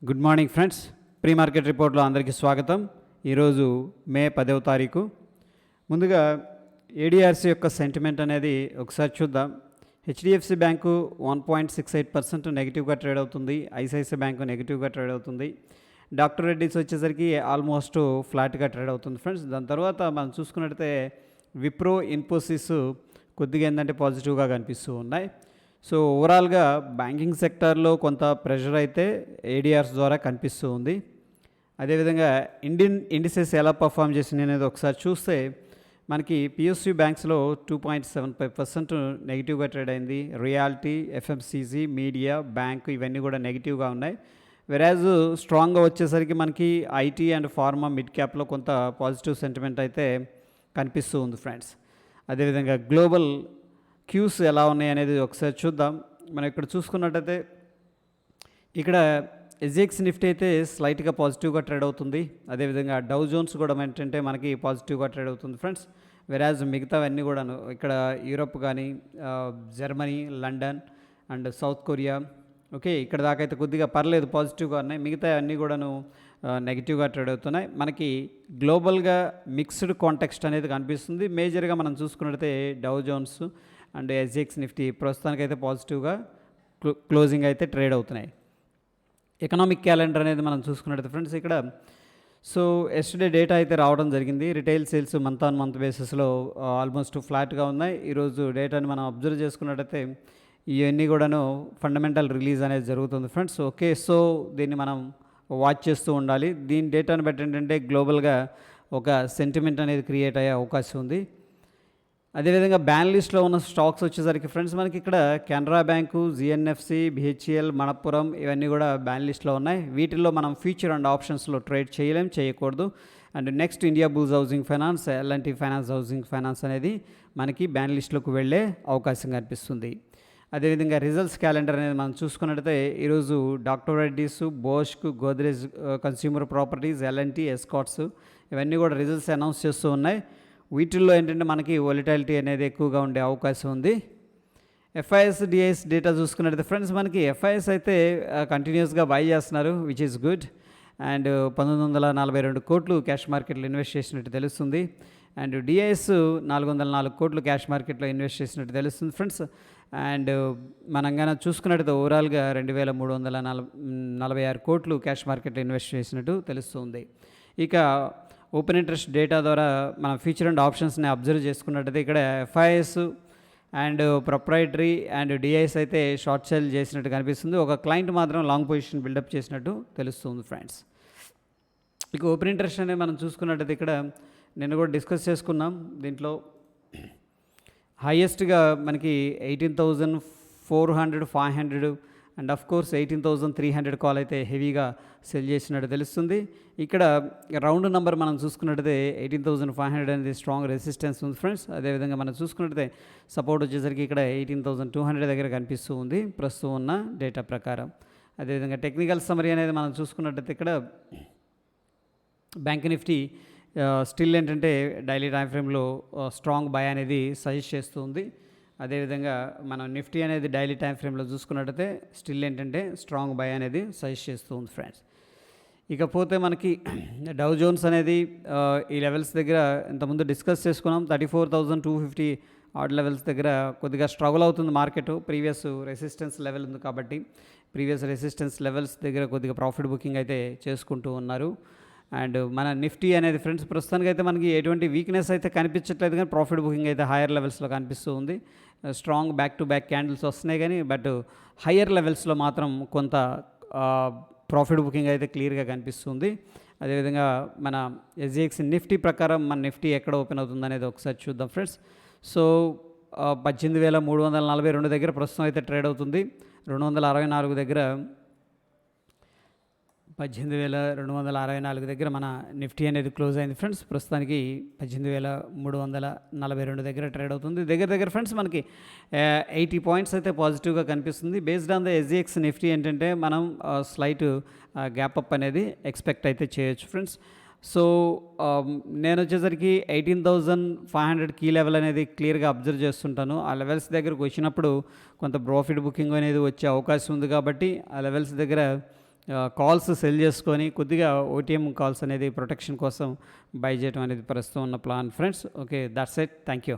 Good morning friends. Pre market రిపోర్ట్లో అందరికీ స్వాగతం. ఈరోజు మే 10వ తారీఖు. ముందుగా ఏడిఆర్సీ యొక్క సెంటిమెంట్ అనేది ఒకసారి చూద్దాం. హెచ్డిఎఫ్సి బ్యాంకు 1.68% నెగిటివ్గా ట్రేడ్ అవుతుంది. ఐసిఐసిఐ బ్యాంకు నెగిటివ్గా ట్రేడ్ అవుతుంది. డాక్టర్ రెడ్డిస్ వచ్చేసరికి ఆల్మోస్ట్ ఫ్లాట్గా ట్రేడ్ అవుతుంది ఫ్రెండ్స్. దాని తర్వాత మనం చూసుకున్నట్టయితే విప్రో, ఇన్ఫోసిస్ కొద్దిగా ఏంటంటే పాజిటివ్గా కనిపిస్తూ ఉన్నాయి. సో ఓవరాల్గా బ్యాంకింగ్ సెక్టార్లో కొంత ప్రెషర్ అయితే ఏడిఆర్స్ ద్వారా కనిపిస్తూ ఉంది. అదేవిధంగా ఇండియన్ ఇండిసెస్ ఎలా పర్ఫామ్ చేసింది అనేది ఒకసారి చూస్తే మనకి పిఎస్యూ బ్యాంక్స్లో 2.75% నెగిటివ్గా ట్రేడ్ అయింది. రియాలిటీ, ఎఫ్ఎంసీజీ, మీడియా, బ్యాంక్ ఇవన్నీ కూడా నెగిటివ్గా ఉన్నాయి. వెరాజ్ స్ట్రాంగ్గా వచ్చేసరికి మనకి ఐటీ అండ్ ఫార్మా, మిడ్ క్యాప్లో కొంత పాజిటివ్ సెంటిమెంట్ అయితే కనిపిస్తూ ఉంది ఫ్రెండ్స్. అదేవిధంగా గ్లోబల్ క్యూస్ ఎలా ఉన్నాయి అనేది ఒకసారి చూద్దాం. మనం ఇక్కడ చూసుకున్నట్టయితే ఇక్కడ ఎస్జిఎక్స్ నిఫ్టీ అయితే స్లైట్గా పాజిటివ్గా ట్రేడ్ అవుతుంది. అదేవిధంగా డౌ జోన్స్ కూడా ఏంటంటే మనకి పాజిటివ్గా ట్రేడ్ అవుతుంది ఫ్రెండ్స్. వెరాజ్ మిగతావన్నీ కూడాను ఇక్కడ యూరోప్ కానీ, Germany, London and south Korea, okay, ఇక్కడ దాకా అయితే కొద్దిగా పర్లేదు పాజిటివ్గా ఉన్నాయి. మిగతా అన్నీ కూడాను నెగిటివ్గా ట్రేడ్ అవుతున్నాయి. మనకి గ్లోబల్గా మిక్స్డ్ కాంటెక్స్ట్ అనేది కనిపిస్తుంది. మేజర్గా మనం చూసుకున్నట్టయితే Dow Jones and SGX Nifty ప్రస్తుతానికైతే పాజిటివ్గా క్లోజింగ్ అయితే ట్రేడ్ అవుతున్నాయి. ఎకనామిక్ క్యాలెండర్ అనేది మనం చూసుకున్నట్టయితే ఫ్రెండ్స్ ఇక్కడ సో ఎస్టర్డే డేటా అయితే రావడం జరిగింది. Retail sales month on month బేసిస్లో ఆల్మోస్ట్ ఫ్లాట్గా ఉన్నాయి. ఈరోజు డేటాని మనం అబ్జర్వ్ చేసుకున్నట్టయితే ఇవన్నీ కూడాను ఫండమెంటల్ రిలీజ్ అనేది జరుగుతుంది ఫ్రెండ్స్. ఓకే, సో దీన్ని మనం వాచ్ చేస్తూ ఉండాలి. దీని డేటాను బట్టి ఏంటంటే గ్లోబల్గా ఒక సెంటిమెంట్ అనేది క్రియేట్ అయ్యే అవకాశం ఉంది. అదేవిధంగా బ్యాన్ లిస్ట్లో ఉన్న స్టాక్స్ వచ్చేసరికి ఫ్రెండ్స్ మనకి ఇక్కడ Canara bank, GNFC, BHEL, Manappuram ఇవన్నీ కూడా బ్యాన్ లిస్ట్లో ఉన్నాయి. వీటిల్లో మనం ఫ్యూచర్ అండ్ ఆప్షన్స్లో ట్రేడ్ చేయకూడదు. And next India bulls housing finance, L&T finance housing finance అనేది మనకి బ్యాన్ లిస్ట్లోకి వెళ్ళే అవకాశం కనిపిస్తుంది. అదేవిధంగా రిజల్ట్స్ క్యాలెండర్ అనేది మనం చూసుకున్నట్టయితే ఈరోజు doctor Reddy's, Bosch, Godrej consumer properties, LNT, Escorts ఇవన్నీ కూడా రిజల్ట్స్ అనౌన్స్ చేస్తూ ఉన్నాయి. వీటిల్లో ఏంటంటే మనకి వొలటాలిటీ అనేది ఎక్కువగా ఉండే అవకాశం ఉంది. ఎఫ్ఐఎస్, డిఐఎస్ డేటా చూసుకున్నట్టయితే ఫ్రెండ్స్ మనకి ఎఫ్ఐఎస్ అయితే కంటిన్యూస్గా బై చేస్తున్నారు, విచ్ ఈస్ గుడ్. అండ్ 1942 కోట్లు క్యాష్ మార్కెట్లో ఇన్వెస్ట్ చేసినట్టు తెలుస్తుంది. అండ్ డిఐఎస్ 404 కోట్లు క్యాష్ మార్కెట్లో ఇన్వెస్ట్ చేసినట్టు తెలుస్తుంది ఫ్రెండ్స్. అండ్ మనం కానీ చూసుకున్నట్టయితే ఓవరాల్గా 2346 కోట్లు క్యాష్ మార్కెట్లో ఇన్వెస్ట్ చేసినట్టు తెలుస్తుంది. ఇక ఓపెన్ ఇంట్రెస్ట్ డేటా ద్వారా మనం ఫ్యూచర్ అండ్ ఆప్షన్స్ని అబ్జర్వ్ చేసుకున్నట్టయితే ఇక్కడ FIs and proprietary and DIs అయితే షార్ట్ సేల్ చేసినట్టు కనిపిస్తుంది. ఒక క్లయింట్ మాత్రం లాంగ్ పొజిషన్ బిల్డప్ చేసినట్టు తెలుస్తుంది ఫ్రెండ్స్. ఇక ఓపెన్ ఇంట్రెస్ట్ అనేది మనం చూసుకున్నట్టయితే ఇక్కడ నేను కూడా డిస్కస్ చేసుకున్నాం. దీంట్లో హైయెస్ట్గా మనకి 18,400, 500 అండ్ ఆఫ్ కోర్స్ 18,300 కాల్ అయితే హెవీగా సెల్ చేసినట్టు తెలుస్తుంది. ఇక్కడ రౌండ్ నెంబర్ మనం చూసుకున్నట్టయితే 18,500 అనేది స్ట్రాంగ్ రెసిస్టెన్స్ ఉంది ఫ్రెండ్స్. అదేవిధంగా మనం చూసుకున్నట్టయితే సపోర్ట్ వచ్చేసరికి ఇక్కడ 18,200 దగ్గర కనిపిస్తూ ఉంది ప్రస్తుతం ఉన్న డేటా ప్రకారం. అదేవిధంగా టెక్నికల్ సమరీ అనేది మనం చూసుకున్నట్టయితే ఇక్కడ బ్యాంక్ నిఫ్టీ స్టిల్ ఏంటంటే డైలీ టైం ఫ్రేమ్లో స్ట్రాంగ్ బై అనేది సజెస్ట్ చేస్తుంది. అదేవిధంగా మనం నిఫ్టీ అనేది డైలీ టైం ఫ్రేమ్లో చూసుకున్నట్టయితే స్టిల్ ఏంటంటే స్ట్రాంగ్ బై అనేది సజెస్ట్ చేస్తూ ఉంది ఫ్రెండ్స్. ఇకపోతే మనకి డౌ జోన్స్ అనేది ఈ లెవెల్స్ దగ్గర ఇంతకుముందు డిస్కస్ చేసుకున్నాం. 34,250 ఆడ్ లెవెల్స్ దగ్గర కొద్దిగా స్ట్రగుల్ అవుతుంది మార్కెట్. ప్రీవియస్ రెసిస్టెన్స్ లెవెల్ ఉంది కాబట్టి ప్రీవియస్ రెసిస్టెన్స్ లెవెల్స్ దగ్గర కొద్దిగా ప్రాఫిట్ బుకింగ్ అయితే చేసుకుంటూ ఉన్నారు. అండ్ మన నిఫ్టీ అనేది ఫ్రెండ్స్ ప్రస్తుతానికి అయితే మనకి ఎటువంటి వీక్నెస్ అయితే కనిపించట్లేదు, కానీ ప్రాఫిట్ బుకింగ్ అయితే హైయర్ లెవెల్స్లో కనిపిస్తూ ఉంది. Strong back to back candles వస్తున్నాయి, కానీ బట్ హయ్యర్ లెవెల్స్లో మాత్రం కొంత ప్రాఫిట్ బుకింగ్ అయితే క్లియర్గా కనిపిస్తుంది. అదేవిధంగా మన ఎస్జిఎక్స్ నిఫ్టీ ప్రకారం మన నిఫ్టీ ఎక్కడ ఓపెన్ అవుతుంది అనేది ఒకసారి చూద్దాం ఫ్రెండ్స్. సో 18,342 దగ్గర ప్రస్తుతం అయితే ట్రేడ్ అవుతుంది. 264 దగ్గర 18,264 దగ్గర మన నిఫ్టీ అనేది క్లోజ్ అయింది ఫ్రెండ్స్. ప్రస్తుతానికి 18,342 దగ్గర ట్రేడ్ అవుతుంది. దగ్గర ఫ్రెండ్స్ మనకి 80 పాయింట్స్ అయితే పాజిటివ్గా కనిపిస్తుంది. Based on the SGX Nifty ఏంటంటే మనం స్లైట్ గ్యాప్ అప్ అనేది ఎక్స్పెక్ట్ అయితే చేయొచ్చు ఫ్రెండ్స్. సో నేను వచ్చేసరికి 18,500 కీ లెవెల్ అనేది క్లియర్గా అబ్జర్వ్ చేస్తుంటాను. ఆ లెవెల్స్ దగ్గరకు వచ్చినప్పుడు కొంత ప్రాఫిట్ బుకింగ్ అనేది వచ్చే అవకాశం ఉంది. కాబట్టి ఆ లెవెల్స్ దగ్గర కాల్స్ సెల్ చేసుకొని కొద్దిగా ఓటీఎం కాల్స్ అనేది ప్రొటెక్షన్ కోసం బై చేయడం అనేది ప్రస్తుతం ఉన్న plan friends. Okay, that's it. Thank you.